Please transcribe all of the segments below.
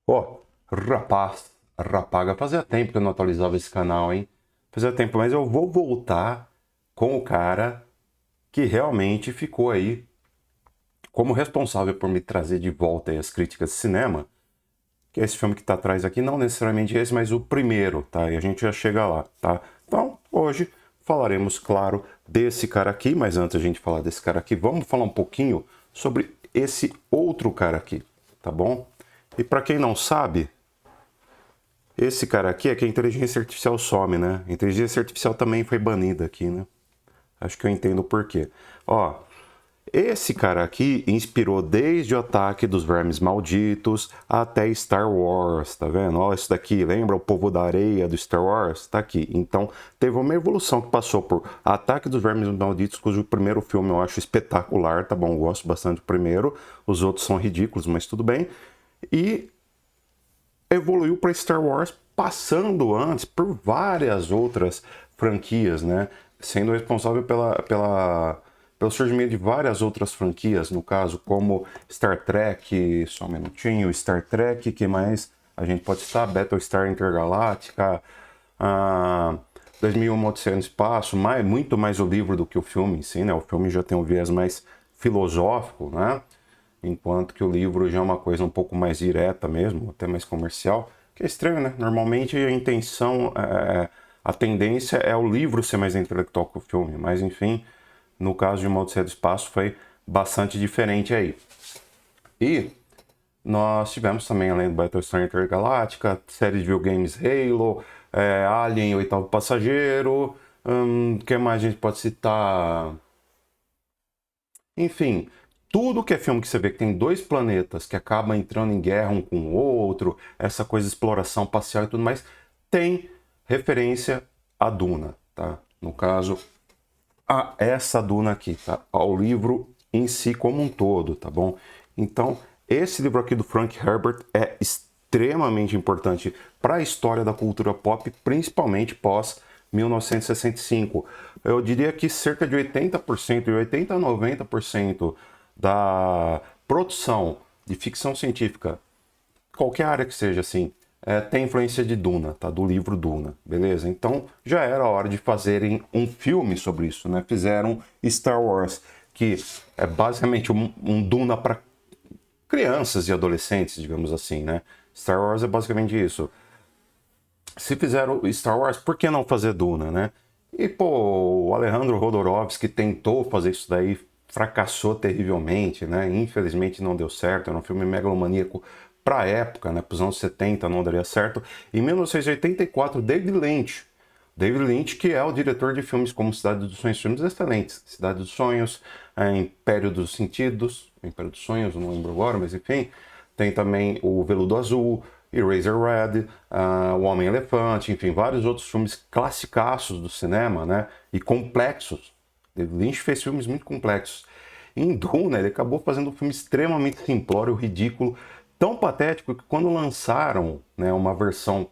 Ó, rapaga, fazia tempo que eu não atualizava esse canal, hein? Fazia tempo, mas eu vou voltar com o cara que realmente ficou aí como responsável por me trazer de volta aí as críticas de cinema, que é esse filme que tá atrás aqui, não necessariamente esse, mas o primeiro, tá? E a gente já chega lá, tá? Então, hoje falaremos, claro, desse cara aqui, mas antes a gente falar desse cara aqui, vamos falar um pouquinho sobre esse outro cara aqui, tá bom? E para quem não sabe, esse cara aqui é que a inteligência artificial some, né? A inteligência artificial também foi banida aqui, né? Acho que eu entendo o porquê. Ó, esse cara aqui inspirou desde o Ataque dos Vermes Malditos até Star Wars, tá vendo? Ó, isso daqui, lembra o Povo da Areia do Star Wars? Tá aqui. Então, teve uma evolução que passou por Ataque dos Vermes Malditos, cujo primeiro filme eu acho espetacular, tá bom? Eu gosto bastante do primeiro. Os outros são ridículos, mas tudo bem. E evoluiu para Star Wars, passando antes por várias outras franquias, né? Sendo responsável pelo surgimento de várias outras franquias, no caso, como Star Trek, só um minutinho, Star Trek, que mais a gente pode citar? Battlestar Intergaláctica, 2001 Odisseia no Espaço, muito mais o livro do que o filme em si, né? O filme já tem um viés mais filosófico, né? Enquanto que o livro já é uma coisa um pouco mais direta mesmo, até mais comercial, que é estranho, né? Normalmente a intenção, a tendência é o livro ser mais intelectual que o filme, mas enfim, no caso de Uma Odisseia do Espaço foi bastante diferente aí. E nós tivemos também, além do Battlestar Intergaláctica, série de videogames Halo, Alien, o Oitavo Passageiro, que mais a gente pode citar? Enfim, tudo que é filme que você vê que tem dois planetas que acabam entrando em guerra um com o outro, essa coisa de exploração espacial e tudo mais, tem referência à Duna, tá? No caso, a essa Duna aqui, tá? Ao livro em si como um todo, tá bom? Então, esse livro aqui do Frank Herbert é extremamente importante para a história da cultura pop, principalmente pós 1965. Eu diria que cerca de 80%, de 80 a 90% da produção de ficção científica, qualquer área que seja assim, tem influência de Duna, tá? Do livro Duna, beleza? Então já era hora de fazerem um filme sobre isso, né? Fizeram Star Wars, que é basicamente um Duna para crianças e adolescentes, digamos assim, né? Star Wars é basicamente isso. Se fizeram Star Wars, por que não fazer Duna, né? E, pô, o Alejandro Jodorowsky tentou fazer isso daí, fracassou terrivelmente, né? Infelizmente não deu certo, era um filme megalomaníaco pra época, né? Pros anos 70 não daria certo. Em 1984, David Lynch, que é o diretor de filmes como Cidade dos Sonhos, filmes excelentes. Cidade dos Sonhos, Império dos Sentidos, Império dos Sonhos, não lembro agora, mas enfim. Tem também o Veludo Azul, Eraserhead, o Homem-Elefante, enfim, vários outros filmes classicaços do cinema, né? E complexos. David Lynch fez filmes muito complexos. Em Duna, ele acabou fazendo um filme extremamente simplório, ridículo, tão patético que quando lançaram, né, uma versão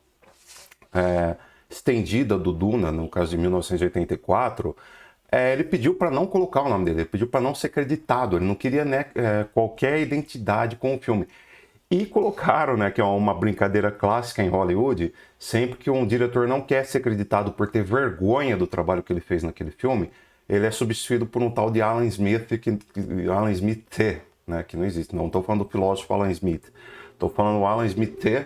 estendida do Duna, no caso de 1984, ele pediu para não colocar o nome dele, ele pediu para não ser creditado, ele não queria, né, qualquer identidade com o filme. E colocaram, né, que é uma brincadeira clássica em Hollywood, sempre que um diretor não quer ser acreditado por ter vergonha do trabalho que ele fez naquele filme, ele é substituído por um tal de Alan Smith, Alan Smith T, né, que não existe. Não estou falando do filósofo Alan Smith, estou falando do Alan Smith T,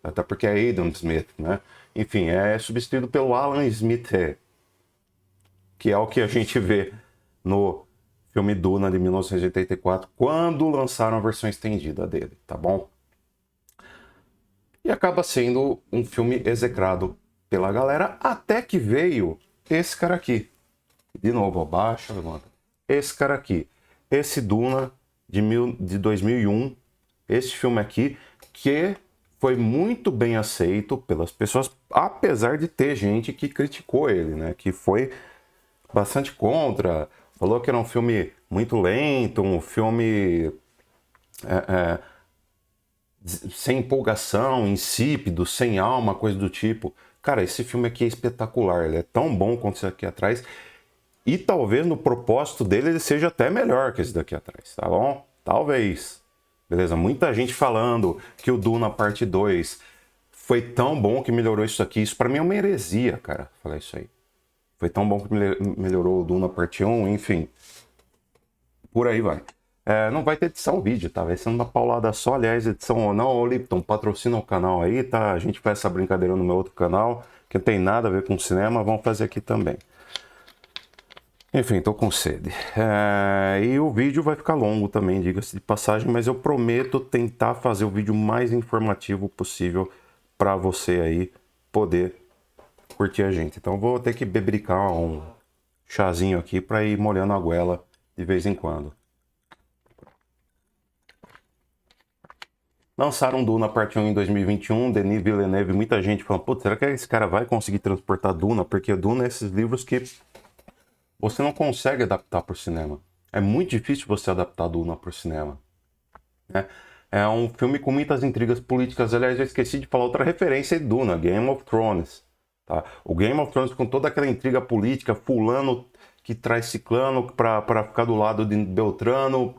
até porque é Adam Smith, né? Enfim, é substituído pelo Alan Smith T, que é o que a gente vê no filme Duna de 1984, quando lançaram a versão estendida dele, tá bom? E acaba sendo um filme execrado pela galera, até que veio esse cara aqui. De novo, abaixa, levanta. Esse cara aqui. Esse Duna de 2001. Esse filme aqui, que foi muito bem aceito pelas pessoas, apesar de ter gente que criticou ele, né? Que foi bastante contra, falou que era um filme muito lento, um filme sem empolgação, insípido, sem alma, coisa do tipo. Cara, esse filme aqui é espetacular, ele é tão bom quanto esse aqui atrás, e talvez no propósito dele ele seja até melhor que esse daqui atrás, tá bom? Talvez. Beleza? Muita gente falando que o Duna Parte 2 foi tão bom que melhorou isso aqui. Isso pra mim é uma heresia, cara, falar isso aí. Foi tão bom que melhorou o Duna Parte 1, enfim. Por aí vai. Não vai ter edição vídeo, tá? Vai ser uma paulada só. Aliás, edição ou não, ô Lipton, patrocina o canal aí, tá? A gente faz essa brincadeira no meu outro canal, que não tem nada a ver com cinema, vamos fazer aqui também. Enfim, tô com sede. E o vídeo vai ficar longo também, diga-se de passagem, mas eu prometo tentar fazer o vídeo mais informativo possível para você aí poder curtir a gente. Então vou ter que bebricar um chazinho aqui para ir molhando a goela de vez em quando. Lançaram Duna Parte 1 em 2021, Denis Villeneuve, muita gente falando, putz, será que esse cara vai conseguir transportar Duna? Porque Duna é esses livros que você não consegue adaptar para o cinema. É muito difícil você adaptar Duna para o cinema. Né? É um filme com muitas intrigas políticas. Aliás, eu esqueci de falar outra referência de Duna, Game of Thrones. Tá? O Game of Thrones com toda aquela intriga política, fulano que traz ciclano para ficar do lado de Beltrano,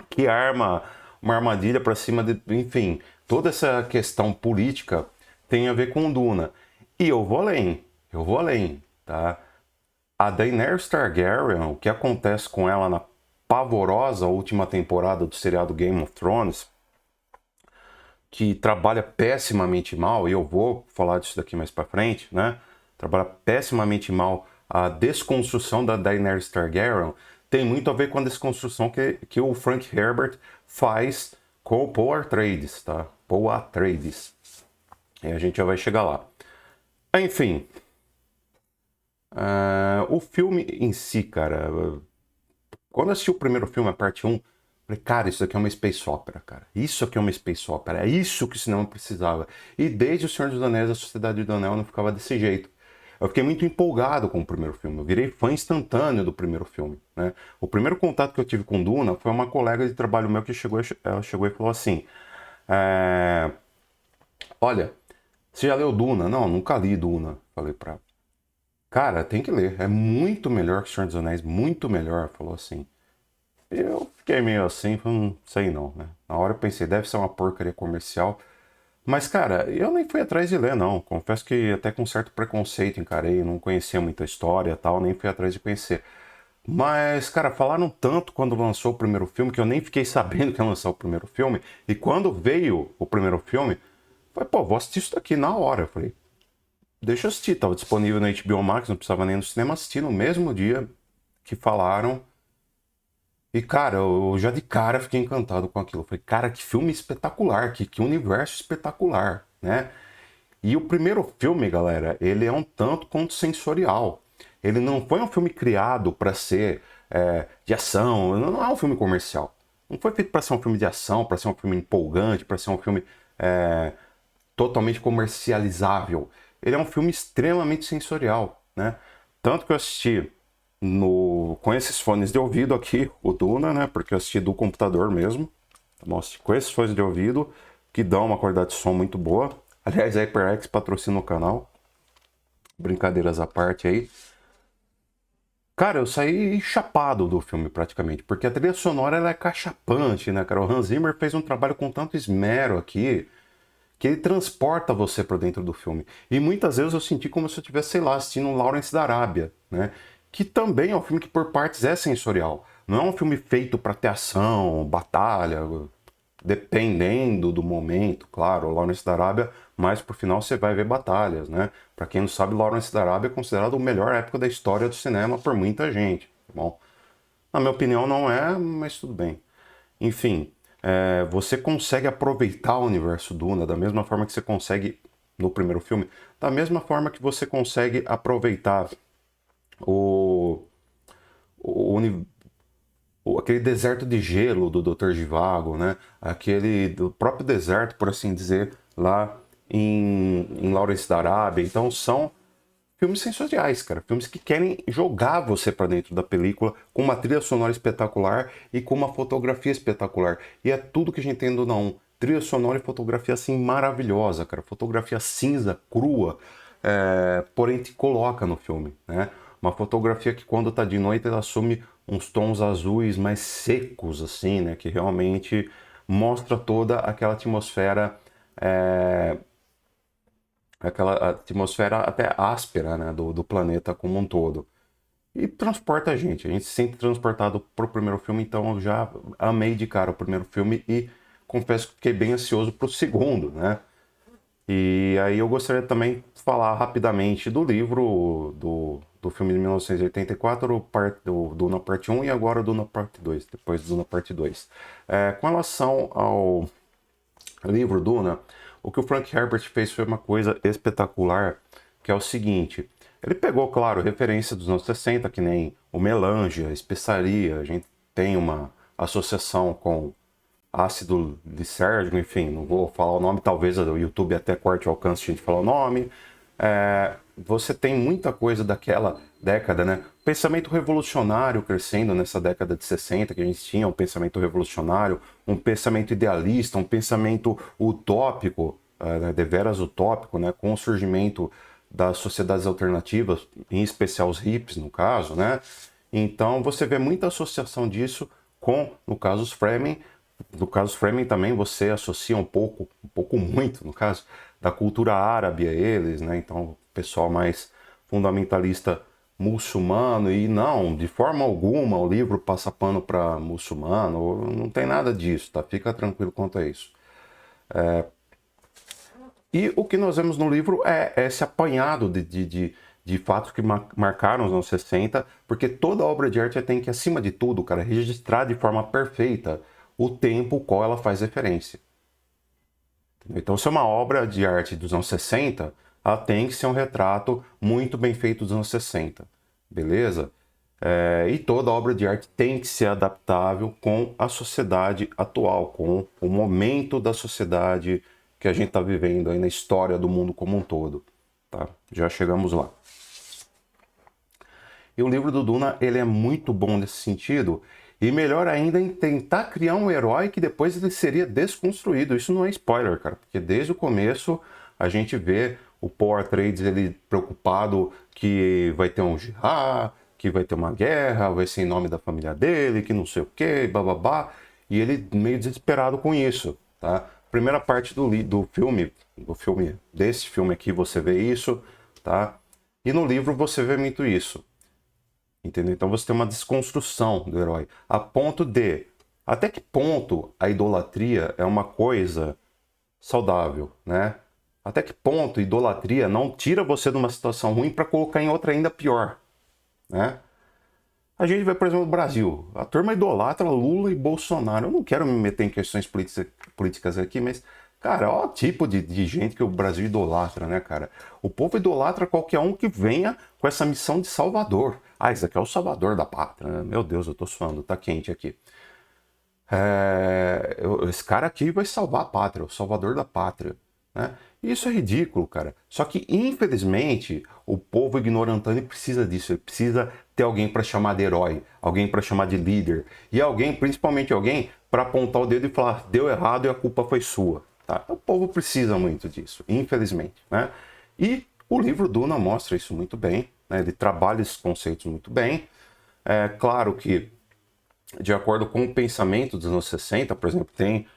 que arma uma armadilha para cima de... Enfim, toda essa questão política tem a ver com Duna. E eu vou além, tá? A Daenerys Targaryen, o que acontece com ela na pavorosa última temporada do seriado Game of Thrones, que trabalha pessimamente mal, e eu vou falar disso daqui mais pra frente, né? Trabalha pessimamente mal a desconstrução da Daenerys Targaryen, tem muito a ver com a desconstrução que o Frank Herbert faz com o Paul Atreides, tá? Paul Atreides. E a gente já vai chegar lá. Enfim, o filme em si, cara, quando eu assisti o primeiro filme, a parte 1, falei, cara, isso aqui é uma space opera, cara. Isso aqui é uma space opera. É isso que o cinema precisava. E desde O Senhor dos Anéis, A Sociedade do Anel, não ficava desse jeito. Eu fiquei muito empolgado com o primeiro filme. Eu virei fã instantâneo do primeiro filme, né? O primeiro contato que eu tive com Duna foi uma colega de trabalho meu que ela chegou e falou assim, olha, você já leu Duna? Não, nunca li Duna. Falei pra ela. Cara, tem que ler. É muito melhor que O Senhor dos Anéis. Muito melhor. Falou assim. Eu fiquei meio assim, não sei não, né? Na hora eu pensei, deve ser uma porcaria comercial. Mas, cara, eu nem fui atrás de ler, não. Confesso que até com certo preconceito encarei, não conhecia muita história e tal, nem fui atrás de conhecer. Mas, cara, falaram tanto quando lançou o primeiro filme que eu nem fiquei sabendo que ia lançar o primeiro filme. E quando veio o primeiro filme, falei, pô, vou assistir isso daqui na hora. Eu falei, deixa eu assistir. Tava disponível na HBO Max, não precisava nem no cinema assistir no mesmo dia que falaram. E, cara, eu já de cara fiquei encantado com aquilo. Falei, cara, que filme espetacular, que universo espetacular, né? E o primeiro filme, galera, ele é um tanto quanto sensorial. Ele não foi um filme criado para ser de ação, não é um filme comercial. Não foi feito para ser um filme de ação, para ser um filme empolgante, para ser um filme totalmente comercializável. Ele é um filme extremamente sensorial, né? Tanto que eu assisti com esses fones de ouvido aqui, o Duna, né? Porque eu assisti do computador mesmo. Tá bom? Assisti com esses fones de ouvido, que dão uma qualidade de som muito boa. Aliás, a HyperX patrocina o canal. Brincadeiras à parte aí. Cara, eu saí chapado do filme praticamente, porque a trilha sonora ela é cachapante, né, cara? O Hans Zimmer fez um trabalho com tanto esmero aqui, que ele transporta você para dentro do filme. E muitas vezes eu senti como se eu estivesse, sei lá, assistindo Lawrence da Arábia, né? Que também é um filme que por partes é sensorial. Não é um filme feito para ter ação, batalha, dependendo do momento, claro. Lawrence da Arábia, mais pro final você vai ver batalhas, né? Para quem não sabe, Lawrence da Arábia é considerado a melhor época da história do cinema por muita gente, tá bom? Na minha opinião não é, mas tudo bem. Enfim, você consegue aproveitar o universo Duna da mesma forma que você consegue no primeiro filme, da mesma forma que você consegue aproveitar aquele deserto de gelo do Dr. Zhivago, né? Aquele do próprio deserto, por assim dizer, lá em Lawrence da Arábia. Então são filmes sensoriais, cara. Filmes que querem jogar você para dentro da película com uma trilha sonora espetacular e com uma fotografia espetacular. E é tudo que a gente tem do não. Trilha sonora e fotografia assim maravilhosa, cara. Fotografia cinza, crua, porém te coloca no filme, né? Uma fotografia que quando tá de noite ela assume uns tons azuis mais secos, assim, né? Que realmente mostra toda aquela atmosfera, até áspera, né, do planeta como um todo. E transporta a gente se sente transportado pro primeiro filme, então eu já amei de cara o primeiro filme e confesso que fiquei bem ansioso pro segundo, né? E aí eu gostaria também de falar rapidamente do livro do filme de 1984, do Duna Parte 1 e agora o Duna Parte 2, depois do Duna Parte 2. Com relação ao livro Duna, o que o Frank Herbert fez foi uma coisa espetacular, que é o seguinte: ele pegou, claro, referência dos anos 60, que nem o melange, a especiaria, a gente tem uma associação com ácido lisérgico, enfim, não vou falar o nome, talvez o YouTube até corte o alcance de a gente falar o nome. Você tem muita coisa daquela década, né? Pensamento revolucionário crescendo nessa década de 60, que a gente tinha um pensamento revolucionário, um pensamento idealista, um pensamento utópico, né? Deveras utópico, né? Com o surgimento das sociedades alternativas, em especial os hippies, no caso, né? Então você vê muita associação disso com, no caso, os Fremen. No caso, Fremen também você associa um pouco muito, no caso, da cultura árabe a eles, né? Então, pessoal mais fundamentalista muçulmano, e não, de forma alguma o livro passa pano para muçulmano, não tem nada disso, tá? Fica tranquilo quanto a isso. E o que nós vemos no livro é esse apanhado de fatos que marcaram os anos 60, porque toda obra de arte tem que, acima de tudo, cara, registrar de forma perfeita o tempo ao qual ela faz referência. Então, se é uma obra de arte dos anos 60, ela tem que ser um retrato muito bem feito dos anos 60, beleza? E toda obra de arte tem que ser adaptável com a sociedade atual, com o momento da sociedade que a gente está vivendo aí na história do mundo como um todo. Tá? Já chegamos lá. E o livro do Duna, ele é muito bom nesse sentido, e melhor ainda em tentar criar um herói que depois ele seria desconstruído. Isso não é spoiler, cara, porque desde o começo a gente vê o Paul Atreides ele preocupado que vai ter um jihad, que vai ter uma guerra, vai ser em nome da família dele, que não sei o que, bababá, e ele meio desesperado com isso, tá? Primeira parte do filme, desse filme aqui você vê isso, tá? E no livro você vê muito isso. Entendeu? Então você tem uma desconstrução do herói. A ponto de, até que ponto a idolatria é uma coisa saudável, né? Até que ponto a idolatria não tira você de uma situação ruim para colocar em outra ainda pior, né? A gente vê, por exemplo, no Brasil. A turma idolatra Lula e Bolsonaro. Eu não quero me meter em questões políticas aqui, mas, cara, olha o tipo de gente que o Brasil idolatra, né, cara? O povo idolatra qualquer um que venha com essa missão de salvador. Ah, isso aqui é o salvador da pátria, né? Meu Deus, eu tô suando, tá quente aqui. Esse cara aqui vai salvar a pátria, o salvador da pátria, né? Isso é ridículo, cara. Só que, infelizmente, o povo ignorantão precisa disso. Ele precisa ter alguém para chamar de herói, alguém para chamar de líder. E alguém, principalmente alguém, para apontar o dedo e falar, deu errado e a culpa foi sua. Tá? O povo precisa muito disso, infelizmente, né? E o livro Duna mostra isso muito bem, né? Ele trabalha esses conceitos muito bem. É claro que, de acordo com o pensamento dos anos 60, por exemplo, tem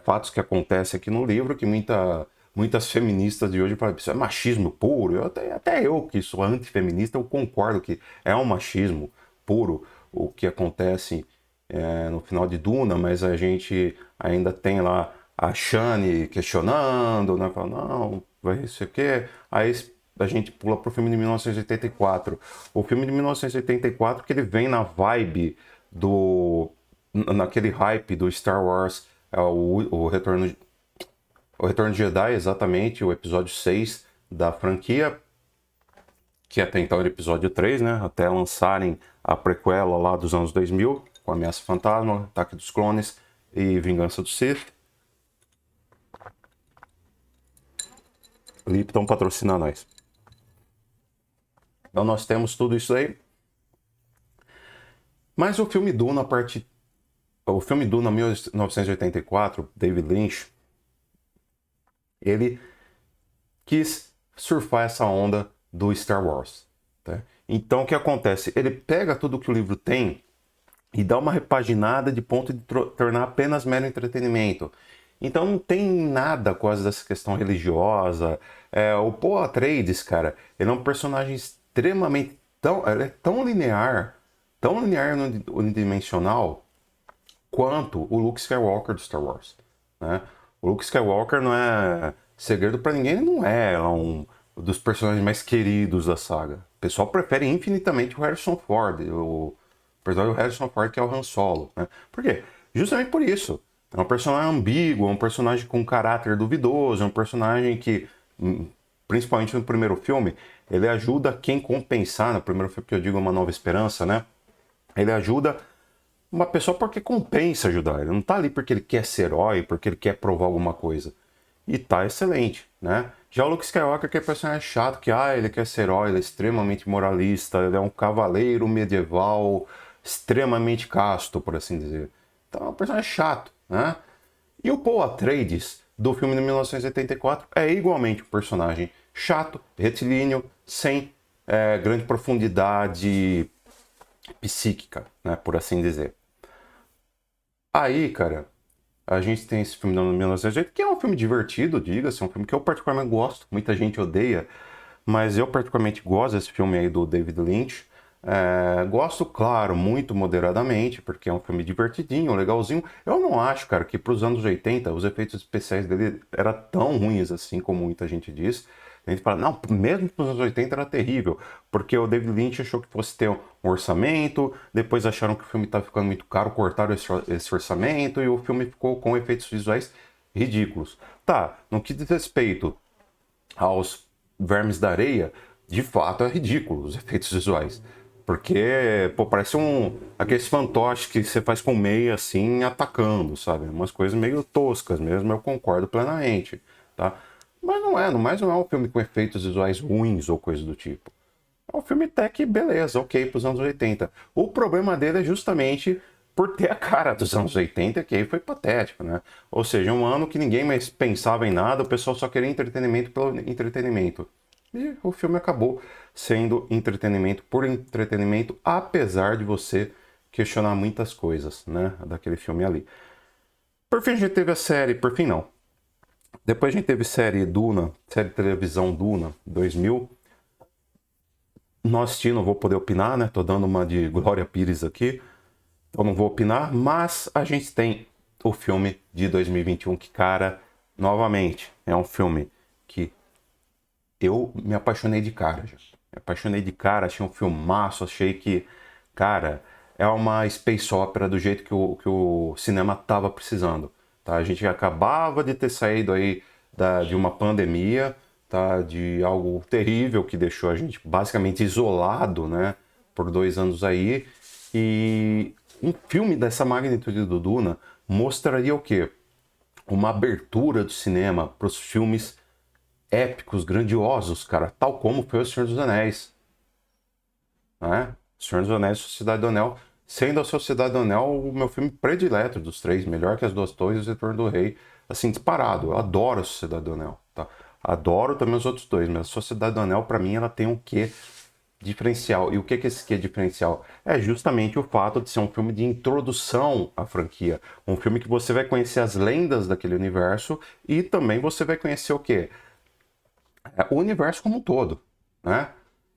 fatos que acontecem aqui no livro que muitas feministas de hoje falam, isso é machismo puro. Até eu, que sou antifeminista, eu concordo que é um machismo puro o que acontece no final de Duna, mas a gente ainda tem lá a Shani questionando, né? Falando, não, vai ser o quê? Aí a gente pula pro filme de 1984. O filme de 1984 que ele vem na vibe naquele hype do Star Wars, o Retorno de Jedi, exatamente, o episódio 6 da franquia, que até então era episódio 3, né? Até lançarem a prequela lá dos anos 2000, com Ameaça Fantasma, Ataque dos Clones e Vingança do Sith. Lipton patrocina nós. Então nós temos tudo isso aí. Mas o filme Duna, o filme Duna 1984, David Lynch, ele quis surfar essa onda do Star Wars. Tá? Então o que acontece? Ele pega tudo que o livro tem e dá uma repaginada de ponto de tornar apenas mero entretenimento. Então não tem nada quase dessa questão religiosa. O Paul Atreides, cara, ele é um personagem extremamente ele é tão linear no unidimensional quanto o Luke Skywalker do Star Wars, né? O Luke Skywalker não é segredo pra ninguém, ele não é um dos personagens mais queridos da saga. O pessoal prefere infinitamente o Harrison Ford, o personagem do Harrison Ford, que é o Han Solo, né? Por quê? Justamente por isso. É um personagem ambíguo, é um personagem com caráter duvidoso, é um personagem que, principalmente no primeiro filme, ele ajuda quem compensar, no primeiro filme que eu digo Uma Nova Esperança, né? Ele ajuda uma pessoa porque compensa ajudar. Ele não tá ali porque ele quer ser herói, porque ele quer provar alguma coisa. E tá excelente, né? Já o Luke Skywalker, que é personagem chato, que ele quer ser herói, ele é extremamente moralista, ele é um cavaleiro medieval, extremamente casto, por assim dizer. Então é um personagem chato, né? E o Paul Atreides, do filme de 1984, é igualmente um personagem chato, retilíneo, sem grande profundidade psíquica, né, por assim dizer. Aí, cara, a gente tem esse filme de 1980, que é um filme divertido, diga-se, é um filme que eu particularmente gosto, muita gente odeia, mas eu particularmente gosto desse filme aí do David Lynch. Gosto, claro, muito moderadamente, porque é um filme divertidinho, legalzinho. Eu não acho, cara, que pros anos 80 os efeitos especiais dele eram tão ruins assim como muita gente diz. A gente fala, não, mesmo pros anos 80 era terrível, porque o David Lynch achou que fosse ter um orçamento, depois acharam que o filme estava ficando muito caro, cortaram esse orçamento e o filme ficou com efeitos visuais ridículos. Tá, no que diz respeito aos Vermes da Areia, de fato é ridículo os efeitos visuais. Porque, pô, parece aqueles fantoches que você faz com meia assim, atacando, sabe? Umas coisas meio toscas mesmo, eu concordo plenamente, tá? Mas não é, no mais não é um filme com efeitos visuais ruins ou coisa do tipo. É um filme até que beleza, ok, pros anos 80. O problema dele é justamente por ter a cara dos anos 80, que aí foi patético, né? Ou seja, um ano que ninguém mais pensava em nada, o pessoal só queria entretenimento pelo entretenimento. E o filme acabou sendo entretenimento por entretenimento, apesar de você questionar muitas coisas, né, daquele filme ali. Por fim, a gente teve a série, por fim não. Depois a gente teve série Duna, série de televisão Duna, 2000. Não assisti, não vou poder opinar, né? Tô dando uma de Glória Pires aqui, então não vou opinar, mas a gente tem o filme de 2021 que, cara, novamente, é um filme que eu me apaixonei de cara, já. Me apaixonei de cara, achei um filmaço, achei que, cara, é uma space opera do jeito que o cinema tava precisando, tá? A gente acabava de ter saído aí de uma pandemia, tá? De algo terrível que deixou a gente basicamente isolado, né? Por 2 anos aí. E um filme dessa magnitude do Duna mostraria o quê? Uma abertura do cinema para os filmes épicos, grandiosos, cara, tal como foi O Senhor dos Anéis, né? O Senhor dos Anéis e Sociedade do Anel, sendo a Sociedade do Anel o meu filme predileto dos três, melhor que As Duas Torres e O Retorno do Rei, assim, disparado. Eu adoro a Sociedade do Anel, tá? Adoro também os outros dois, mas a Sociedade do Anel, para mim, ela tem um quê diferencial. E o que é esse quê diferencial? É justamente o fato de ser um filme de introdução à franquia. Um filme que você vai conhecer as lendas daquele universo e também você vai conhecer o quê? O universo como um todo, né?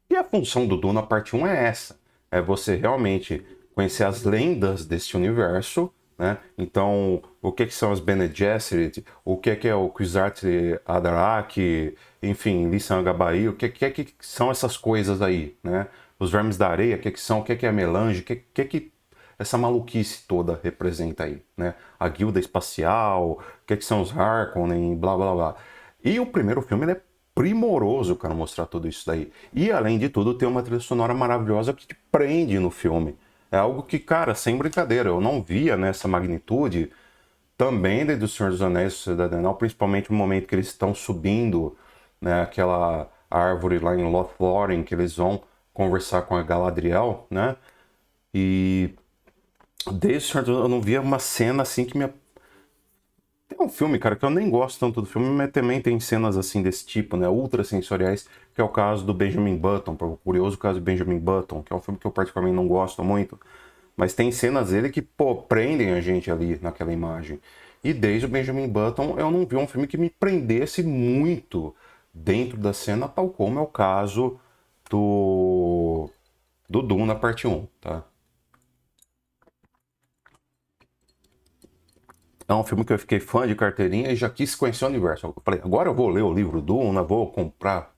E a função do Duna parte 1 é essa, é você realmente conhecer as lendas desse universo, né? Então, o que são as Bene Gesserit, o que é o Kwisatz Haderach, enfim, Lisan Gabai, o que são essas coisas aí, né? Os Vermes da Areia, o que são, o que é a Melange, que essa maluquice toda representa aí, né? A Guilda Espacial, o que são os Harkonnen, blá blá blá. E o primeiro filme ele é primoroso, cara, mostrar tudo isso daí. E além de tudo, tem uma trilha sonora maravilhosa que te prende no filme. É algo que, cara, sem brincadeira, eu não via nessa magnitude também desde O Senhor dos Anéis e Sociedade Anel, principalmente no momento que eles estão subindo, né, aquela árvore lá em Lothlórien, que eles vão conversar com a Galadriel, né? E desde O Senhor dos Anéis eu não via uma cena assim que me tem um filme, cara, que eu nem gosto tanto do filme, mas também tem cenas assim desse tipo, né, ultra sensoriais, que é o caso do Benjamin Button, o curioso caso do Benjamin Button, que é um filme que eu particularmente não gosto muito, mas tem cenas dele que, pô, prendem a gente ali naquela imagem. E desde o Benjamin Button eu não vi um filme que me prendesse muito dentro da cena, tal como é o caso do Duna parte um, tá? É um filme que eu fiquei fã de carteirinha e já quis conhecer o universo. Eu falei, agora eu vou ler o livro Duna, vou comprar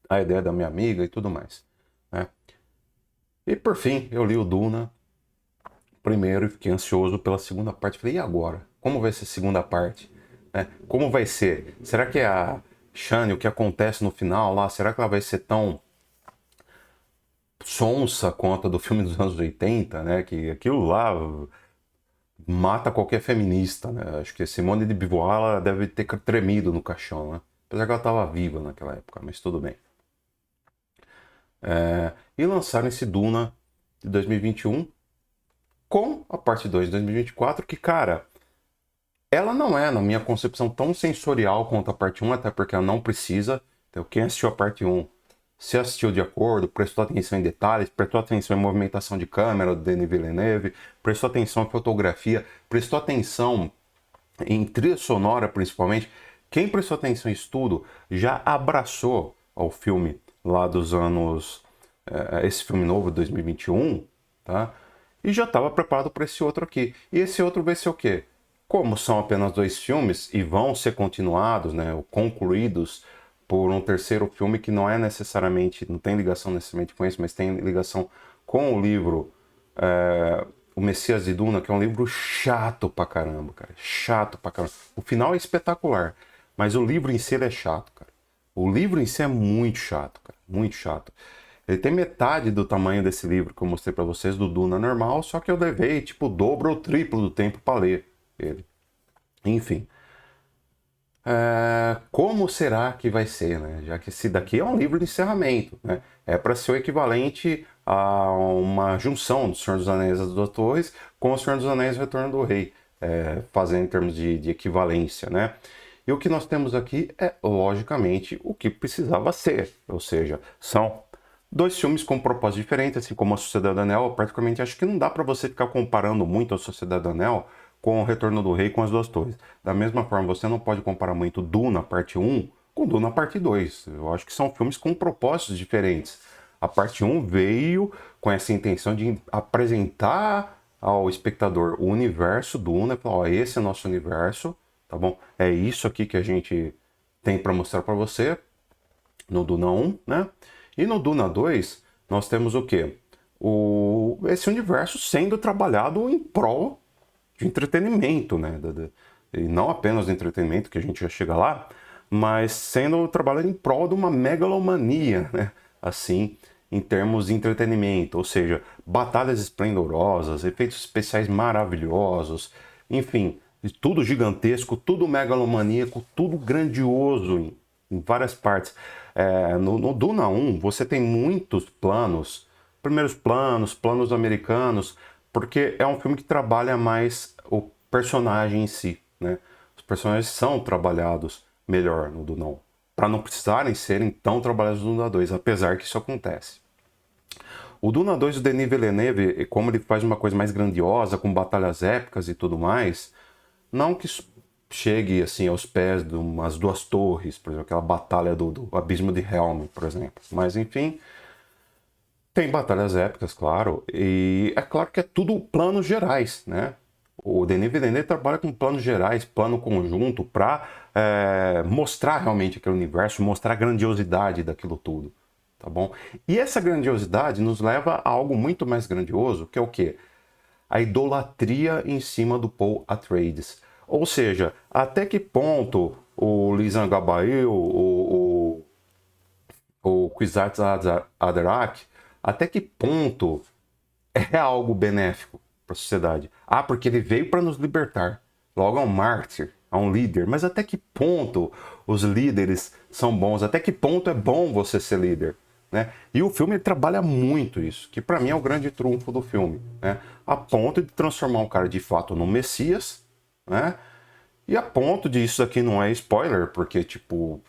a ideia da minha amiga e tudo mais, né? E por fim, eu li o Duna primeiro e fiquei ansioso pela segunda parte. Falei, e agora? Como vai ser a segunda parte? Né? Como vai ser? Será que a Shani, o que acontece no final lá, será que ela vai ser tão sonsa quanto a do filme dos anos 80, né? Que aquilo lá mata qualquer feminista, né? Acho que Simone de Beauvoir ela deve ter tremido no caixão, né? Apesar que ela estava viva naquela época, mas tudo bem. E lançaram esse Duna de 2021 com a parte 2 de 2024, que, cara, ela não é, na minha concepção, tão sensorial quanto a parte 1, até porque ela não precisa. Então, quem assistiu a parte 1, se assistiu de acordo, prestou atenção em detalhes, prestou atenção em movimentação de câmera do Denis Villeneuve, prestou atenção em fotografia, prestou atenção em trilha sonora, principalmente. Quem prestou atenção em isso tudo já abraçou ao filme lá dos anos... esse filme novo, de 2021, tá? E já estava preparado para esse outro aqui. E esse outro vai ser o quê? Como são apenas 2 filmes e vão ser continuados, né, ou concluídos por um terceiro filme que não é necessariamente, não tem ligação necessariamente com esse, mas tem ligação com o livro O Messias de Duna, que é um livro chato pra caramba, cara. Chato pra caramba. O final é espetacular, mas o livro em si ele é chato, cara. O livro em si é muito chato, cara. Muito chato. Ele tem metade do tamanho desse livro que eu mostrei pra vocês, do Duna normal, só que eu levei, tipo, o dobro ou o triplo do tempo pra ler ele. Enfim. Como será que vai ser, né? Já que esse daqui é um livro de encerramento, né? É para ser o equivalente a uma junção do Senhor dos Anéis e das Duas Torres com o Senhor dos Anéis e o Retorno do Rei, fazendo em termos de equivalência, né? E o que nós temos aqui é, logicamente, o que precisava ser, ou seja, são 2 filmes com propósitos diferentes, assim como a Sociedade do Anel. Eu praticamente acho que não dá para você ficar comparando muito a Sociedade do Anel com o Retorno do Rei com as Duas Torres. Da mesma forma, você não pode comparar muito Duna parte 1 com Duna parte 2. Eu acho que são filmes com propósitos diferentes. A parte 1 veio com essa intenção de apresentar ao espectador o universo Duna, falar, ó, esse é o nosso universo, tá bom? É isso aqui que a gente tem para mostrar para você no Duna 1, né? E no Duna 2, nós temos o quê? Esse universo sendo trabalhado em prol de entretenimento, né? E não apenas de entretenimento, que a gente já chega lá, mas sendo trabalhado em prol de uma megalomania, né? Assim, em termos de entretenimento, ou seja, batalhas esplendorosas, efeitos especiais maravilhosos, enfim, tudo gigantesco, tudo megalomaníaco, tudo grandioso em várias partes. No Duna 1, você tem muitos planos, primeiros planos, planos americanos, porque é um filme que trabalha mais o personagem em si, né? Os personagens são trabalhados melhor no Duna 1, para não precisarem serem tão trabalhados no Duna 2, apesar que isso acontece. O Duna 2 do Denis Villeneuve, como ele faz uma coisa mais grandiosa, com batalhas épicas e tudo mais, não que chegue assim aos pés de umas Duas Torres, por exemplo, aquela batalha do Abismo de Helm, por exemplo. Mas enfim, tem batalhas épicas, claro, e é claro que é tudo planos gerais, né? O Denis Villeneuve trabalha com planos gerais, plano conjunto, para mostrar realmente aquele universo, mostrar a grandiosidade daquilo tudo, tá bom? E essa grandiosidade nos leva a algo muito mais grandioso, que é o quê? A idolatria em cima do Paul Atreides. Ou seja, até que ponto o Lisan Gabail, o Kwisatz Haderach, até que ponto é algo benéfico para a sociedade? Ah, porque ele veio para nos libertar. Logo é um mártir, é um líder. Mas até que ponto os líderes são bons? Até que ponto é bom você ser líder? Né? E o filme trabalha muito isso, que para mim é o grande trunfo do filme, né? A ponto de transformar um cara de fato num Messias, né? E a ponto de isso aqui não é spoiler, porque tipo,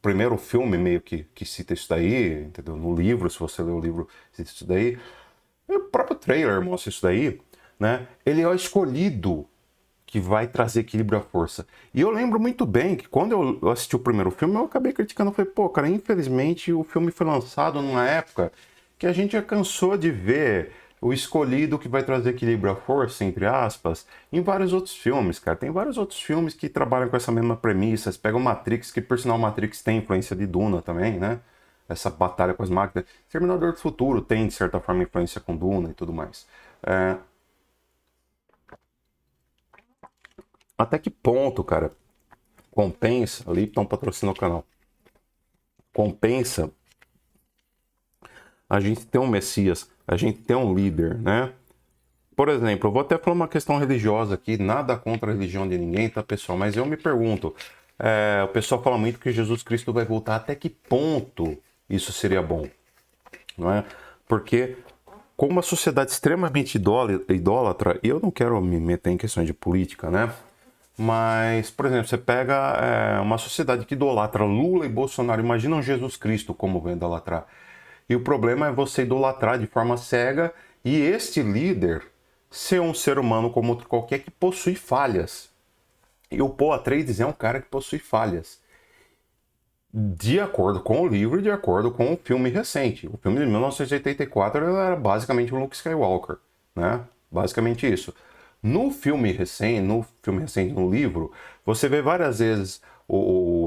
primeiro filme meio que cita isso daí, entendeu? No livro, se você ler o livro, cita isso daí. O próprio trailer mostra isso daí, né? Ele é o escolhido que vai trazer equilíbrio à força. E eu lembro muito bem que quando eu assisti o primeiro filme, eu acabei criticando. Eu falei, pô, cara, infelizmente o filme foi lançado numa época que a gente já cansou de ver o escolhido que vai trazer equilíbrio à força, entre aspas, em vários outros filmes, cara. Tem vários outros filmes que trabalham com essa mesma premissa. Você pega o Matrix, que por sinal o Matrix tem influência de Duna também, né? Essa batalha com as máquinas. Terminador do Futuro tem, de certa forma, influência com Duna e tudo mais. Até que ponto, cara, compensa, a Lipton patrocina o canal, compensa a gente ter um Messias, a gente ter um líder, né? Por exemplo, eu vou até falar uma questão religiosa aqui, nada contra a religião de ninguém, tá, pessoal? Mas eu me pergunto, o pessoal fala muito que Jesus Cristo vai voltar, até que ponto isso seria bom, não é? Porque como uma sociedade extremamente idólatra, e eu não quero me meter em questões de política, né? Mas, por exemplo, você pega uma sociedade que idolatra Lula e Bolsonaro. Imagina um Jesus Cristo como vai idolatrar. E o problema é você idolatrar de forma cega e este líder ser um ser humano como outro qualquer que possui falhas. E o Paul Atreides é um cara que possui falhas. De acordo com o livro e de acordo com o filme recente. O filme de 1984 era basicamente o Luke Skywalker, né? Basicamente isso. No filme recente, no livro, você vê várias vezes,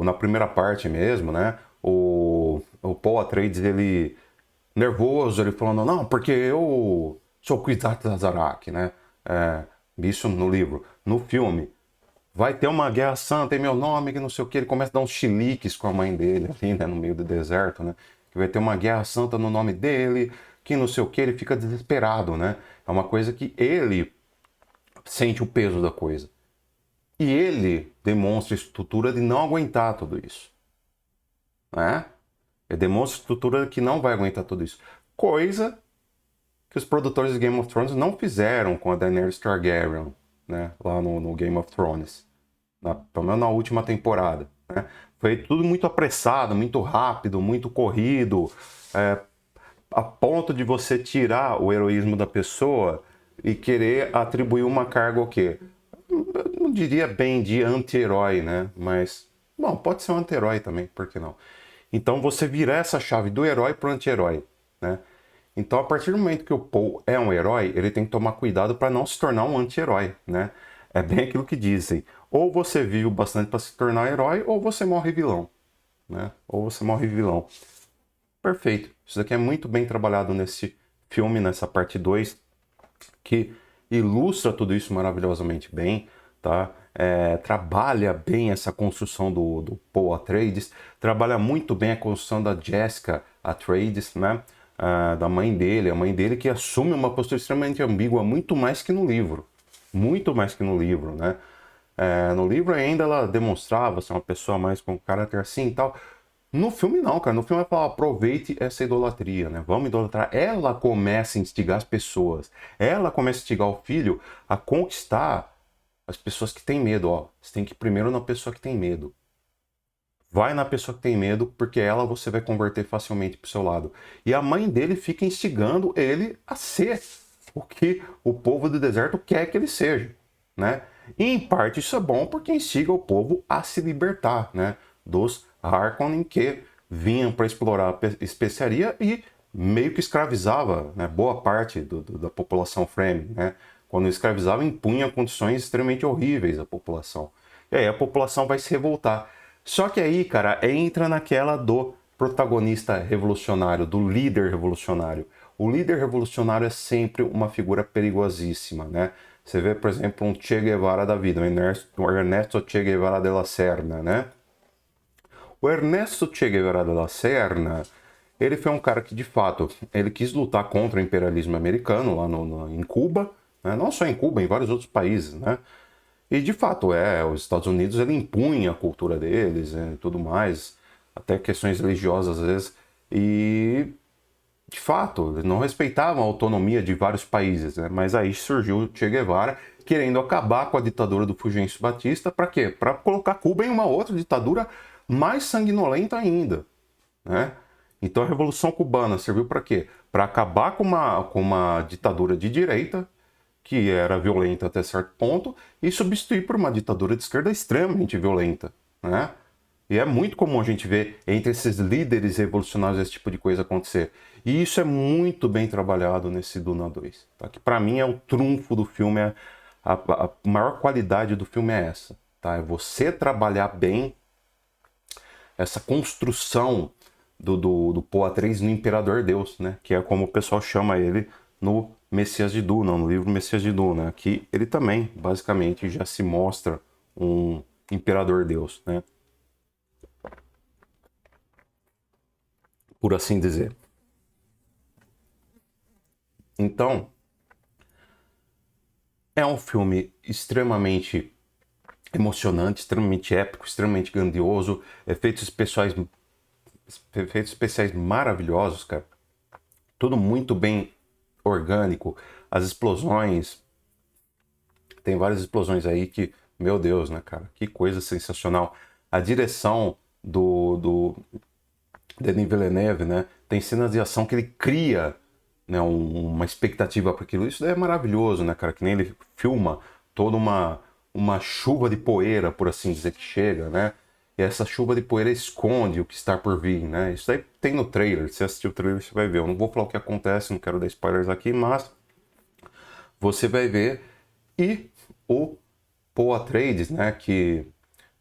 na primeira parte mesmo, né? O Paul Atreides, ele nervoso, ele falando, não, porque eu sou Kwisatz Haderach, né? Isso no livro. No filme, vai ter uma guerra santa em meu nome, que não sei o que, ele começa a dar uns chiliques com a mãe dele ali, né? No meio do deserto, né? Que vai ter uma guerra santa no nome dele, que não sei o que, ele fica desesperado, né? É uma coisa que ele sente o peso da coisa. E ele demonstra estrutura de não aguentar tudo isso. Né? Ele demonstra estrutura que não vai aguentar tudo isso. Coisa que os produtores de Game of Thrones não fizeram com a Daenerys Targaryen, né? Lá no Game of Thrones. Pelo menos na última temporada. Né? Foi tudo muito apressado, muito rápido, muito corrido, a ponto de você tirar o heroísmo da pessoa e querer atribuir uma carga o quê? Eu não diria bem de anti-herói, né? Mas, bom, pode ser um anti-herói também, por que não? Então você virar essa chave do herói para o anti-herói, né? Então, a partir do momento que o Paul é um herói, ele tem que tomar cuidado para não se tornar um anti-herói, né? É bem aquilo que dizem. Ou você vive bastante para se tornar herói, ou você morre vilão, né? Ou você morre vilão. Perfeito. Isso daqui é muito bem trabalhado nesse filme, nessa parte 2, que ilustra tudo isso maravilhosamente bem, tá? Trabalha bem essa construção do Paul Atreides, trabalha muito bem a construção da Jessica Atreides, né? Da mãe dele, a mãe dele que assume uma postura extremamente ambígua, muito mais que no livro, né? No livro ainda ela demonstrava ser uma pessoa mais com caráter assim e tal. No filme não, cara. No filme ela fala, aproveite essa idolatria, né? Vamos idolatrar. Ela começa a instigar as pessoas. Ela começa a instigar o filho a conquistar as pessoas que têm medo, ó. Você tem que ir primeiro na pessoa que tem medo. Vai na pessoa que tem medo, porque ela você vai converter facilmente pro seu lado. E a mãe dele fica instigando ele a ser o que o povo do deserto quer que ele seja, né? E em parte isso é bom porque instiga o povo a se libertar, né? Dos Harkonnen que vinham para explorar a especiaria e meio que escravizava, né, boa parte da população Fremen, né? Quando escravizava, impunha condições extremamente horríveis à população. E aí a população vai se revoltar. Só que aí, cara, entra naquela do protagonista revolucionário, do líder revolucionário. O líder revolucionário é sempre uma figura perigosíssima, né? Você vê, por exemplo, um Che Guevara da vida, o Ernesto Che Guevara de la Serna, né? O Ernesto Che Guevara de la Serna, ele foi um cara que, de fato, ele quis lutar contra o imperialismo americano lá em Cuba, né? Não só em Cuba, em vários outros países, né? E, de fato, os Estados Unidos, ele impunha a cultura deles e tudo mais, até questões religiosas, às vezes, e, de fato, eles não respeitavam a autonomia de vários países, né? Mas aí surgiu o Che Guevara querendo acabar com a ditadura do Fulgêncio Batista, para quê? Para colocar Cuba em uma outra ditadura mais sanguinolenta ainda, né? Então a Revolução Cubana serviu para quê? Para acabar com uma ditadura de direita, que era violenta até certo ponto, e substituir por uma ditadura de esquerda extremamente violenta, né? E é muito comum a gente ver entre esses líderes revolucionários esse tipo de coisa acontecer. E isso é muito bem trabalhado nesse Duna 2. Tá? Que para mim é o trunfo do filme, a maior qualidade do filme é essa. Tá? É você trabalhar bem essa construção do Poe Atreides no Imperador Deus, né? Que é como o pessoal chama ele no Messias de Duna, no livro Messias de Duna. Aqui ele também, basicamente, já se mostra um Imperador Deus, né? Por assim dizer. Então, é um filme extremamente emocionante, extremamente épico, extremamente grandioso, efeitos especiais maravilhosos, cara. Tudo muito bem orgânico. As explosões, tem várias explosões aí que, meu Deus, né, cara? Que coisa sensacional. A direção do Denis Villeneuve, né? Tem cenas de ação que ele cria, né, uma expectativa para aquilo. Isso daí é maravilhoso, né, cara? Que nem ele filma toda uma chuva de poeira, por assim dizer, que chega, né? E essa chuva de poeira esconde o que está por vir, né? Isso daí tem no trailer. Se assistir o trailer, você vai ver. Eu não vou falar o que acontece, não quero dar spoilers aqui, mas você vai ver. E o Poe Atreides, né? Que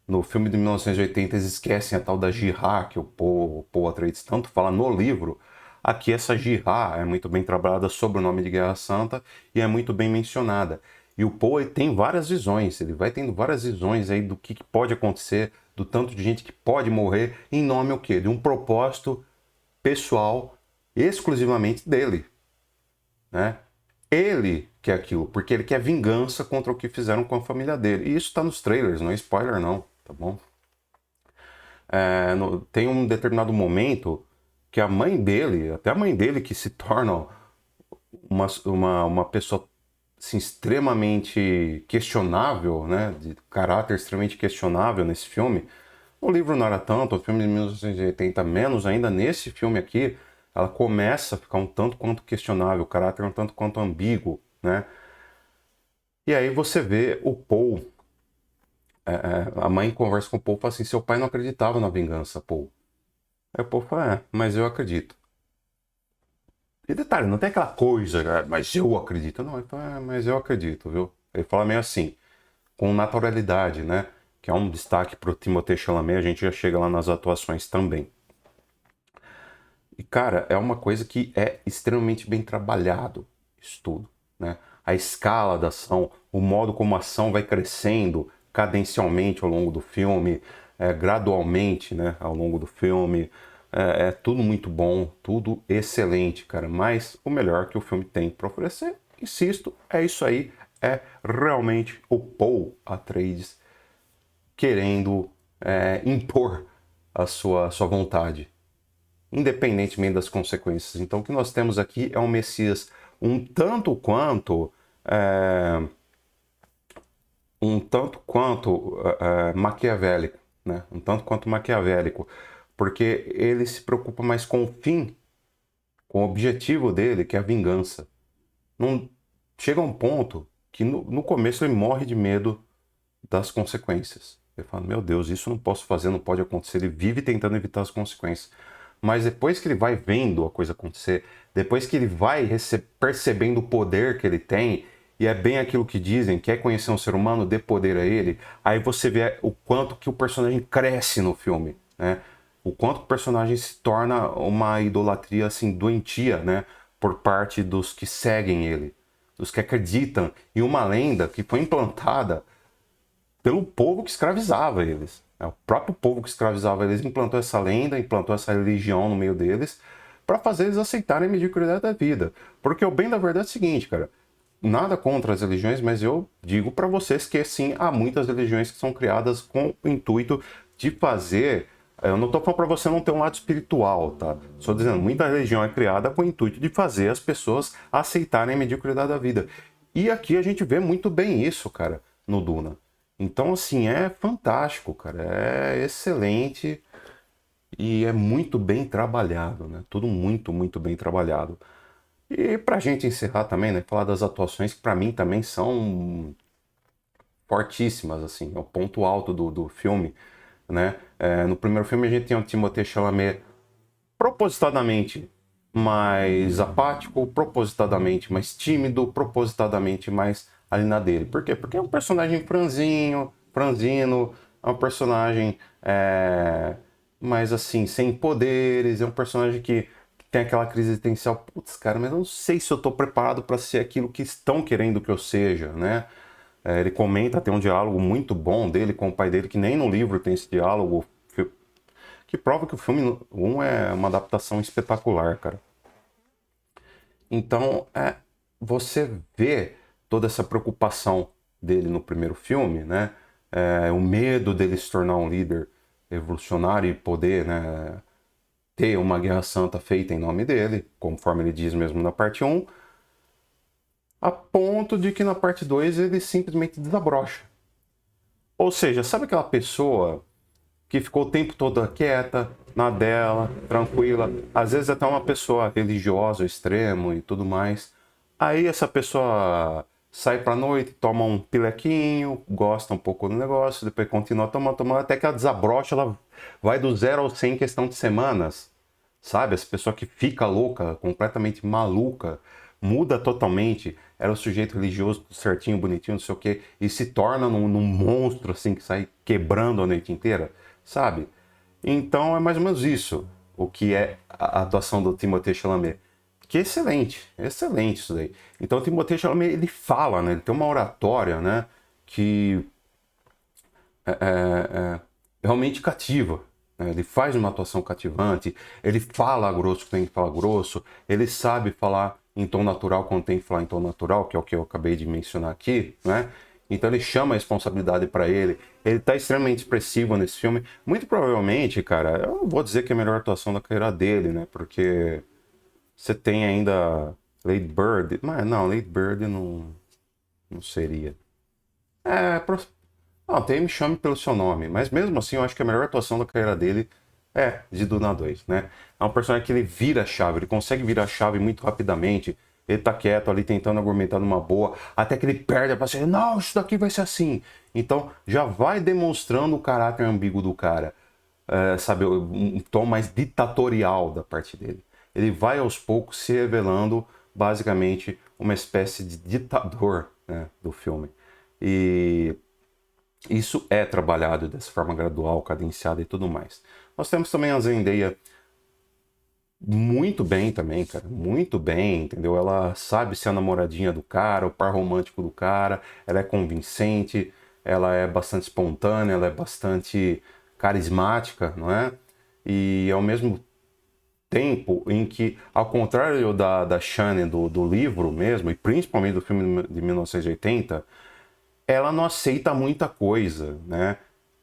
no filme de 1980 eles esquecem a tal da Jihá, que o Poe Atreides tanto fala no livro. Aqui essa Jihá é muito bem trabalhada sobre o nome de Guerra Santa e é muito bem mencionada. E o Poe tem várias visões, ele vai tendo várias visões aí do que pode acontecer, do tanto de gente que pode morrer, em nome o quê? De um propósito pessoal exclusivamente dele, né? Ele quer aquilo, porque ele quer vingança contra o que fizeram com a família dele. E isso tá nos trailers, não é spoiler não, tá bom? Tem um determinado momento que a mãe dele, até a mãe dele que se torna uma pessoa assim, extremamente questionável, né, de caráter extremamente questionável nesse filme. O livro não era tanto, o filme de 1980 menos ainda, nesse filme aqui, ela começa a ficar um tanto quanto questionável, o caráter um tanto quanto ambíguo, né? E aí você vê o Paul, a mãe conversa com o Paul e fala assim, seu pai não acreditava na vingança, Paul. Aí o Paul fala, mas eu acredito. E detalhe, não tem aquela coisa, mas eu acredito. Não, ele fala, mas eu acredito, viu? Ele fala meio assim, com naturalidade, né? Que é um destaque pro Timothée Chalamet, a gente já chega lá nas atuações também. E, cara, é uma coisa que é extremamente bem trabalhado, isso tudo, né? A escala da ação, o modo como a ação vai crescendo cadencialmente ao longo do filme, gradualmente, né, ao longo do filme. É tudo muito bom, tudo excelente, cara. Mas o melhor que o filme tem para oferecer, insisto, é isso aí. É realmente o Paul Atreides querendo impor a sua vontade, independentemente das consequências. Então, o que nós temos aqui é um Messias um tanto quanto maquiavélico, né? Um tanto quanto maquiavélico, porque ele se preocupa mais com o fim, com o objetivo dele, que é a vingança. Não chega a um ponto que no começo ele morre de medo das consequências. Ele fala, meu Deus, isso não posso fazer, não pode acontecer. Ele vive tentando evitar as consequências. Mas depois que ele vai vendo a coisa acontecer, depois que ele vai percebendo o poder que ele tem, e é bem aquilo que dizem, quer conhecer um ser humano, dê poder a ele, aí você vê o quanto que o personagem cresce no filme, né? O quanto o personagem se torna uma idolatria assim doentia, né? Por parte dos que seguem ele, dos que acreditam em uma lenda que foi implantada pelo povo que escravizava eles. O próprio povo que escravizava eles implantou essa lenda, implantou essa religião no meio deles, para fazer eles aceitarem a mediocridade da vida. Porque o bem da verdade é o seguinte, cara, nada contra as religiões, mas eu digo para vocês que sim, há muitas religiões que são criadas com o intuito de fazer. Eu não estou falando para você não ter um lado espiritual, tá? Estou dizendo, muita religião é criada com o intuito de fazer as pessoas aceitarem a mediocridade da vida. E aqui a gente vê muito bem isso, cara, no Duna. Então, assim, é fantástico, cara. É excelente. E é muito bem trabalhado, né? Tudo muito, muito bem trabalhado. E pra gente encerrar também, né? Falar das atuações que pra mim também são fortíssimas, assim. É o ponto alto do filme, né? No primeiro filme a gente tem o Timothée Chalamet propositadamente mais apático, propositadamente mais tímido, propositadamente mais ali na dele. Por quê? Porque é um personagem franzino, é um personagem mais assim, sem poderes, é um personagem que tem aquela crise existencial, putz, cara, mas eu não sei se eu tô preparado para ser aquilo que estão querendo que eu seja, né? Ele comenta, tem um diálogo muito bom dele com o pai dele, que nem no livro tem esse diálogo, que prova que o filme 1 é uma adaptação espetacular, cara. Então, você vê toda essa preocupação dele no primeiro filme, né? O medo dele se tornar um líder revolucionário e poder, né, ter uma guerra santa feita em nome dele, conforme ele diz mesmo na parte 1, a ponto de que na parte 2 ele simplesmente desabrocha. Ou seja, sabe aquela pessoa que ficou o tempo todo quieta, na dela, tranquila, às vezes até uma pessoa religiosa ao extremo e tudo mais. Aí essa pessoa sai pra noite, toma um pilequinho, gosta um pouco do negócio, depois continua tomando, até que ela desabrocha, ela vai do 0 ao 100 em questão de semanas. Sabe? Essa pessoa que fica louca, completamente maluca, muda totalmente. Era o sujeito religioso certinho, bonitinho, não sei o quê, e se torna num monstro assim que sai quebrando a noite inteira, sabe? Então é mais ou menos isso o que é a atuação do Timothée Chalamet. Que é excelente, excelente isso daí. Então o Timothée Chalamet, ele fala, né? Ele tem uma oratória, né? Que realmente cativa. Né? Ele faz uma atuação cativante, ele fala grosso quando tem que falar grosso, ele sabe falar em tom natural quando tem que falar em tom natural, que é o que eu acabei de mencionar aqui, né? Então ele chama a responsabilidade para ele. Ele tá extremamente expressivo nesse filme. Muito provavelmente, cara, eu não vou dizer que é a melhor atuação da carreira dele, né? Porque você tem ainda Lady Bird. Mas não, Lady Bird não seria. É, não, tem Me Chame Pelo Seu Nome, mas mesmo assim eu acho que a melhor atuação da carreira dele é de Duna 2, né? É um personagem que ele vira a chave, ele consegue virar a chave muito rapidamente, ele tá quieto ali tentando argumentar numa boa, até que ele perde a paciência, não, isso daqui vai ser assim. Então já vai demonstrando o caráter ambíguo do cara, sabe, um tom mais ditatorial da parte dele. Ele vai aos poucos se revelando basicamente uma espécie de ditador, né, do filme. E isso é trabalhado dessa forma gradual, cadenciada e tudo mais. Nós temos também a Zendaya muito bem também, cara. Muito bem, entendeu? Ela sabe ser a namoradinha do cara, o par romântico do cara. Ela é convincente, ela é bastante espontânea, ela é bastante carismática, não é? E ao mesmo tempo em que, ao contrário da Shane do livro mesmo, e principalmente do filme de 1980, ela não aceita muita coisa, né?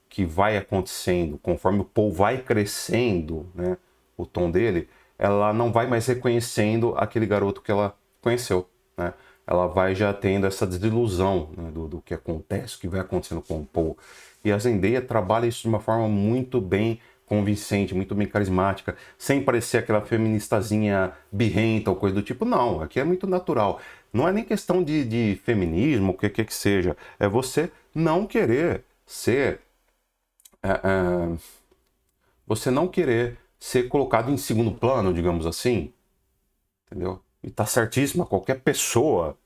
Que vai acontecendo, conforme o Paul vai crescendo, né? O tom dele, ela não vai mais reconhecendo aquele garoto que ela conheceu, né? Ela vai já tendo essa desilusão, né? do que acontece, o que vai acontecendo com o Paul. E a Zendaya trabalha isso de uma forma muito bem convincente, muito bem carismática, sem parecer aquela feministazinha birrenta ou coisa do tipo. Não, aqui é muito natural. Não é nem questão de feminismo, o que quer que seja. É você não querer ser. é, é, Você não querer ser colocado em segundo plano, digamos assim. Entendeu? E tá certíssima, qualquer pessoa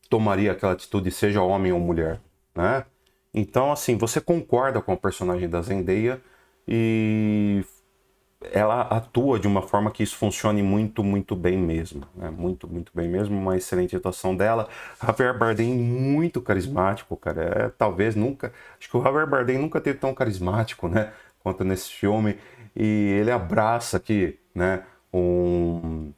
tomaria aquela atitude, seja homem ou mulher, né? Então, assim, você concorda com o personagem da Zendaya e ela atua de uma forma que isso funcione muito, muito bem mesmo. Né? Muito, muito bem mesmo. Uma excelente atuação dela. Javier Bardem, muito carismático, cara. Talvez nunca. Acho que o Javier Bardem nunca teve tão carismático, né? Quanto nesse filme. E ele abraça aqui, né? Um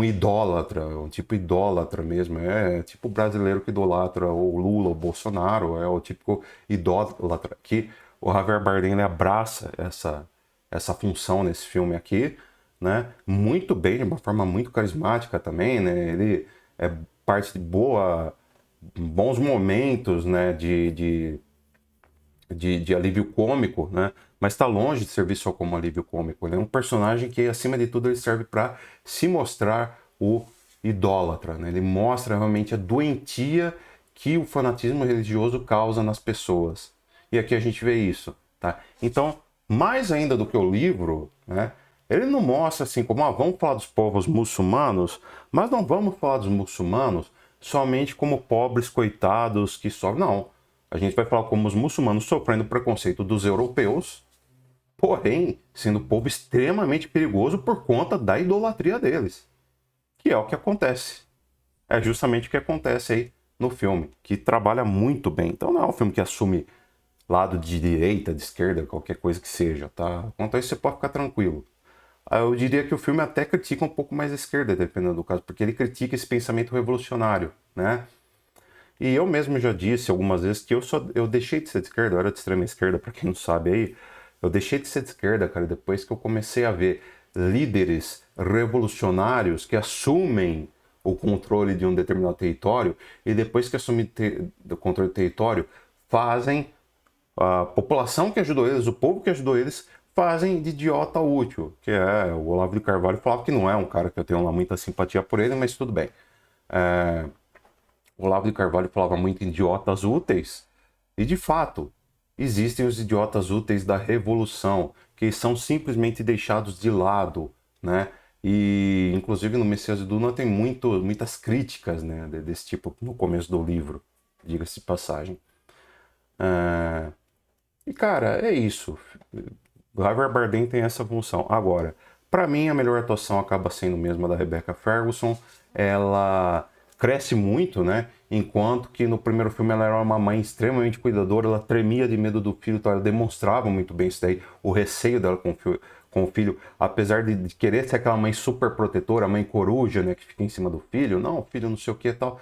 idólatra, um tipo idólatra mesmo. É tipo brasileiro que idolatra o Lula, o Bolsonaro. É o típico idólatra que o Javier Bardem ele abraça essa função nesse filme aqui, né? Muito bem, de uma forma muito carismática também, né? Ele é parte de bons momentos, né? de alívio cômico, né? Mas está longe de servir só como alívio cômico. Ele é um personagem que, acima de tudo, ele serve para se mostrar o idólatra, né? Ele mostra realmente a doentia que o fanatismo religioso causa nas pessoas. E aqui a gente vê isso, tá? Então, mais ainda do que o livro, né? Ele não mostra assim como, vamos falar dos povos muçulmanos, mas não vamos falar dos muçulmanos somente como pobres coitados que sofrem. Não. A gente vai falar como os muçulmanos sofrendo preconceito dos europeus, porém sendo um povo extremamente perigoso por conta da idolatria deles. Que é o que acontece. É justamente o que acontece aí no filme, que trabalha muito bem. Então não é um filme que assume lado de direita, de esquerda, qualquer coisa que seja, tá? Quanto a isso você pode ficar tranquilo. Eu diria que o filme até critica um pouco mais a esquerda, dependendo do caso, porque ele critica esse pensamento revolucionário, né? E eu mesmo já disse algumas vezes que eu deixei de ser de esquerda, eu era de extrema esquerda, para quem não sabe aí. Eu deixei de ser de esquerda, cara, depois que eu comecei a ver líderes revolucionários que assumem o controle de um determinado território e depois que assumem o controle do território, fazem a população que ajudou eles, o povo que ajudou eles, fazem de idiota útil, que é o Olavo de Carvalho falava que não é um cara que eu tenho lá muita simpatia por ele, mas tudo bem. O Olavo de Carvalho falava muito em idiotas úteis, e de fato, existem os idiotas úteis da revolução, que são simplesmente deixados de lado, né? E, inclusive, no Messias de Duna tem muitas críticas, né, desse tipo no começo do livro, diga-se de passagem. E, cara, é isso. Javier Bardem tem essa função. Agora, para mim, a melhor atuação acaba sendo mesmo a da Rebecca Ferguson. Ela cresce muito, né? Enquanto que no primeiro filme ela era uma mãe extremamente cuidadora, ela tremia de medo do filho, então ela demonstrava muito bem isso daí, o receio dela com o filho, apesar de querer ser aquela mãe super protetora, a mãe coruja, né, que fica em cima do filho, não, o filho não sei o que e tal.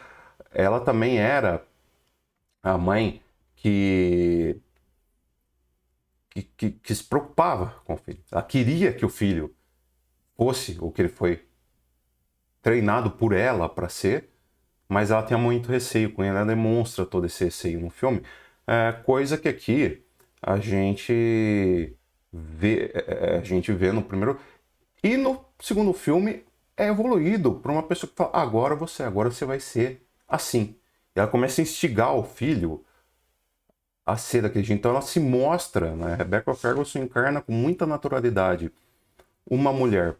Ela também era a mãe que se preocupava com o filho. Ela queria que o filho fosse o que ele foi treinado por ela para ser, mas ela tinha muito receio com ele. Ela demonstra todo esse receio no filme, coisa que aqui a gente vê no primeiro e no segundo filme é evoluído para uma pessoa que fala agora você vai ser assim. E ela começa a instigar o filho a ser daquele jeito. Então ela se mostra, né? Rebecca Ferguson encarna com muita naturalidade uma mulher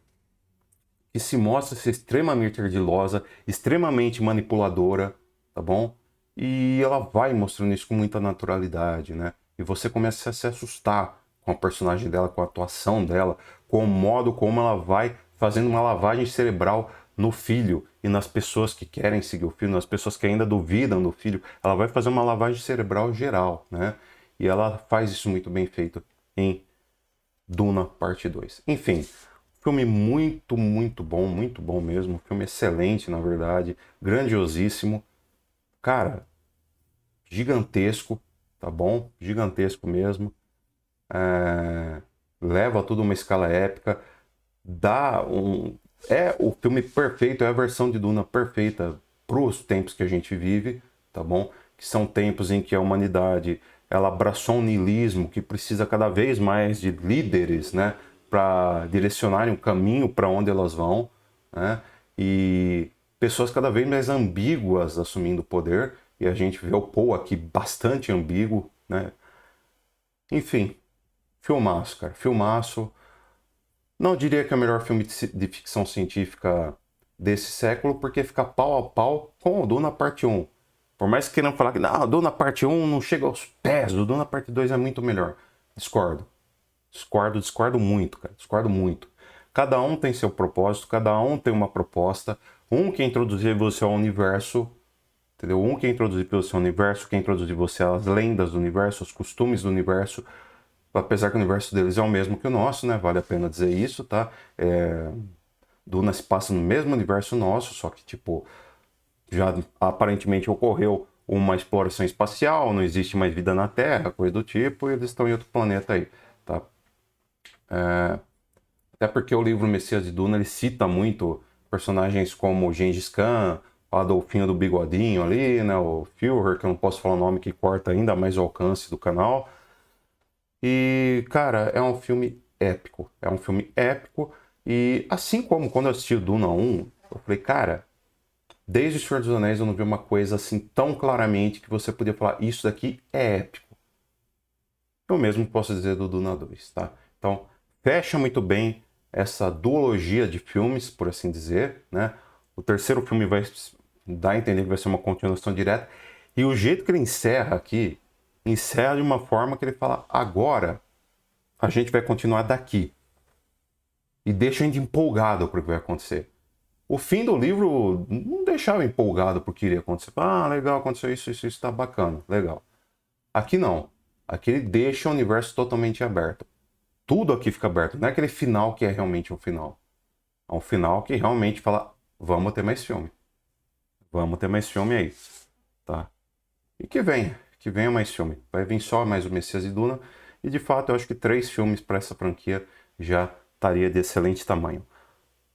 que se mostra ser extremamente ardilosa, extremamente manipuladora, tá bom? E ela vai mostrando isso com muita naturalidade, né? E você começa a se assustar com a personagem dela, com a atuação dela, com o modo como ela vai fazendo uma lavagem cerebral no filho e nas pessoas que querem seguir o filho, nas pessoas que ainda duvidam do filho. Ela vai fazer uma lavagem cerebral geral, né? E ela faz isso muito bem feito em Duna Parte 2. Enfim, filme muito bom mesmo. Filme excelente, na verdade. Grandiosíssimo. Cara, gigantesco, tá bom? Gigantesco mesmo. Leva tudo uma escala épica. É o filme perfeito, é a versão de Duna perfeita para os tempos que a gente vive, tá bom? Que são tempos em que a humanidade ela abraçou um niilismo que precisa cada vez mais de líderes, né, para direcionarem o caminho para onde elas vão, né? E pessoas cada vez mais ambíguas assumindo o poder, e a gente vê o Poe aqui bastante ambíguo, né? Enfim, filmaço, cara, filmaço. Não diria que é o melhor filme de ficção científica desse século, porque fica pau a pau com o Duna Parte 1. Por mais que queiram falar que não, o Duna Parte 1 não chega aos pés, o Duna Parte 2 é muito melhor. Discordo. Discordo muito, cara. Discordo muito. Cada um tem seu propósito, cada um tem uma proposta. Um quer introduzir você ao universo, entendeu? Um quer introduzir você ao universo, quer introduzir você às lendas do universo, aos costumes do universo. Apesar que o universo deles é o mesmo que o nosso, né? Vale a pena dizer isso, tá? Duna se passa no mesmo universo nosso, só que, tipo, já aparentemente ocorreu uma exploração espacial, não existe mais vida na Terra, coisa do tipo, e eles estão em outro planeta aí, tá? Até porque o livro Messias de Duna, ele cita muito personagens como Gengis Khan, o Adolfinho do Bigodinho ali, né? O Führer, que eu não posso falar o nome que corta ainda mais o alcance do canal. E, cara, é um filme épico. É um filme épico. E assim como quando eu assisti o Duna 1, eu falei, cara, desde o Senhor dos Anéis eu não vi uma coisa assim tão claramente que você podia falar, isso daqui é épico. Eu mesmo posso dizer do Duna 2, tá? Então, fecha muito bem essa duologia de filmes, por assim dizer, né? O terceiro filme vai dar a entender que vai ser uma continuação direta. E o jeito que ele encerra aqui, encerra de uma forma que ele fala, agora a gente vai continuar daqui. E deixa a gente empolgado para o que vai acontecer. O fim do livro não deixava empolgado porque iria acontecer. Ah, legal, aconteceu isso, tá bacana, legal. Aqui não. Aqui ele deixa o universo totalmente aberto. Tudo aqui fica aberto. Não é aquele final que é realmente um final. É um final que realmente fala, vamos ter mais filme. Vamos ter mais filme aí. Tá? E que venha mais filme. Vai vir só mais o Messias e Duna. E de fato eu acho que 3 filmes para essa franquia já estaria de excelente tamanho.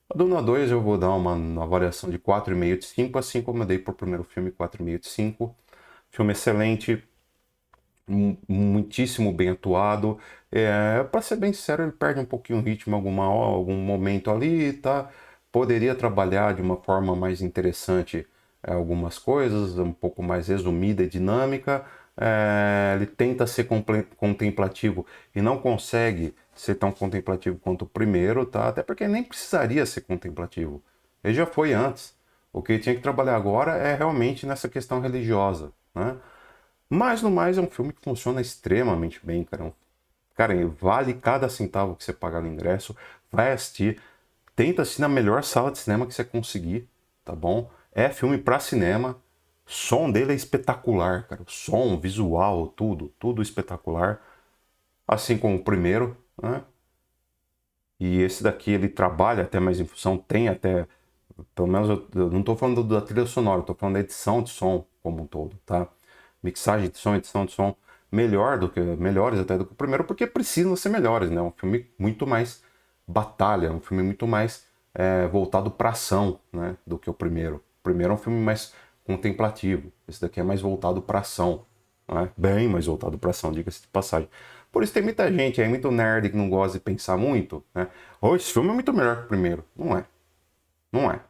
A Duna 2 eu vou dar uma avaliação de 4,5 de 5, assim como eu dei pro primeiro filme 4,5 de 5. Filme excelente, muitíssimo bem atuado. Para ser bem sincero, ele perde um pouquinho o ritmo em algum momento ali, tá? Poderia trabalhar de uma forma mais interessante algumas coisas, um pouco mais resumida e dinâmica. Ele tenta ser contemplativo e não consegue ser tão contemplativo quanto o primeiro, tá? Até porque nem precisaria ser contemplativo. Ele já foi antes. O que ele tinha que trabalhar agora é realmente nessa questão religiosa, né? Mas no mais é um filme que funciona extremamente bem, cara. Cara, vale cada centavo que você pagar no ingresso. Vai assistir. Tenta assistir na melhor sala de cinema que você conseguir, tá bom? É filme pra cinema. O som dele é espetacular, cara. O som, visual, tudo espetacular. Assim como o primeiro, né? E esse daqui ele trabalha até mais em função, tem até. Pelo menos eu não tô falando da trilha sonora, eu tô falando da edição de som como um todo, tá? Mixagem de som, edição de som melhores até do que o primeiro, porque precisam ser melhores, né? É um filme muito mais batalha, um filme muito mais voltado para ação, né? Do que o primeiro. O primeiro é um filme mais contemplativo, esse daqui é mais voltado para ação, né? Bem mais voltado para ação, diga-se de passagem. Por isso tem muita gente aí, muito nerd que não gosta de pensar muito, né? Oh, esse filme é muito melhor que o primeiro. Não é. Não é.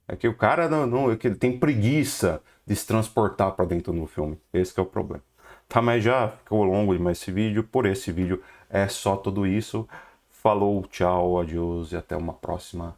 É que o cara é que ele tem preguiça de se transportar para dentro do filme. Esse que é o problema. Tá, mas já ficou longo demais esse vídeo. Por esse vídeo é só tudo isso. Falou, tchau, adeus e até uma próxima.